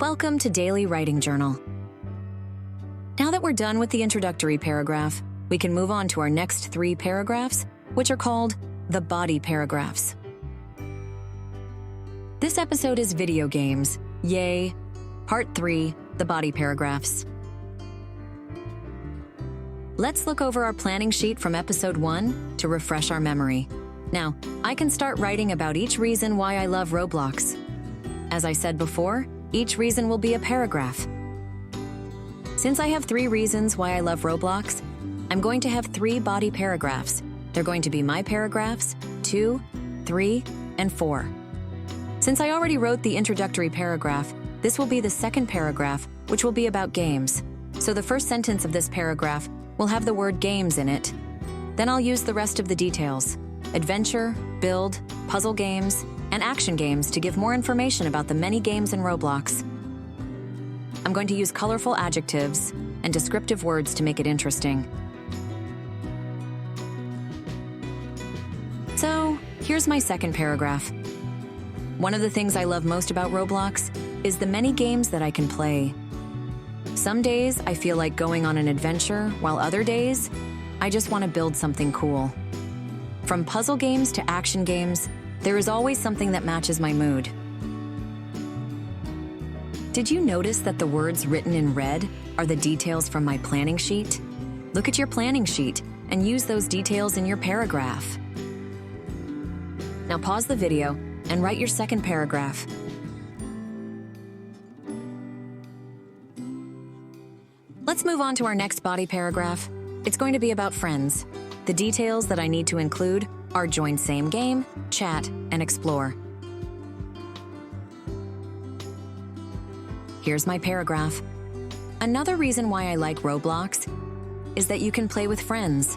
Welcome to Daily Writing Journal. Now that we're done with the introductory paragraph, we can move on to our next 3 paragraphs, which are called the body paragraphs. This episode is video games. Yay! Part 3, the body paragraphs. Let's look over our planning sheet from episode 1 to refresh our memory. Now, I can start writing about each reason why I love Roblox. As I said before, each reason will be a paragraph. Since I have 3 reasons why I love Roblox, I'm going to have 3 body paragraphs. They're going to be my paragraphs, 2, 3, and 4. Since I already wrote the introductory paragraph, this will be the second paragraph, which will be about games. So the first sentence of this paragraph will have the word games in it. Then I'll use the rest of the details: adventure, build, puzzle games, and action games to give more information about the many games in Roblox. I'm going to use colorful adjectives and descriptive words to make it interesting. So, here's my second paragraph. One of the things I love most about Roblox is the many games that I can play. Some days I feel like going on an adventure, while other days, I just want to build something cool. From puzzle games to action games, there is always something that matches my mood. Did you notice that the words written in red are the details from my planning sheet? Look at your planning sheet and use those details in your paragraph. Now pause the video and write your second paragraph. Let's move on to our next body paragraph. It's going to be about friends. The details that I need to include are join same game, chat, and explore. Here's my paragraph. Another reason why I like Roblox is that you can play with friends.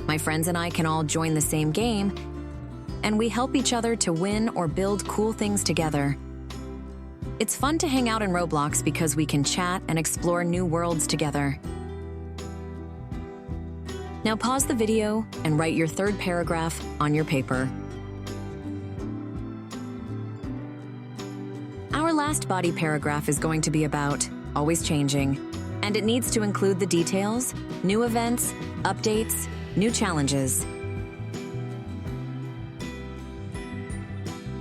My friends and I can all join the same game, and we help each other to win or build cool things together. It's fun to hang out in Roblox because we can chat and explore new worlds together. Now pause the video and write your third paragraph on your paper. Our last body paragraph is going to be about always changing, and it needs to include the details, new events, updates, new challenges.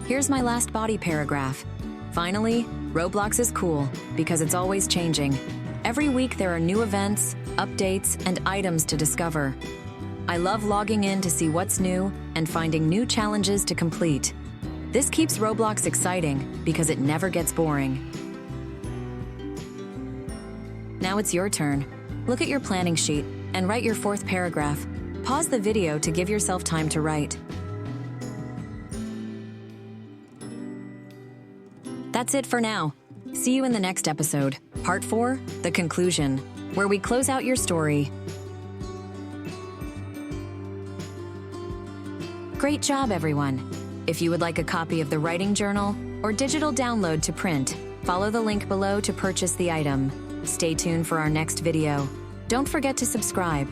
Here's my last body paragraph. Finally, Roblox is cool because it's always changing. Every week there are new events, updates, and items to discover. I love logging in to see what's new and finding new challenges to complete. This keeps Roblox exciting because it never gets boring. Now it's your turn. Look at your planning sheet and write your 4th paragraph. Pause the video to give yourself time to write. That's it for now. See you in the next episode, Part 4, the conclusion, where we close out your story. Great job, everyone. If you would like a copy of the writing journal or digital download to print, follow the link below to purchase the item. Stay tuned for our next video. Don't forget to subscribe.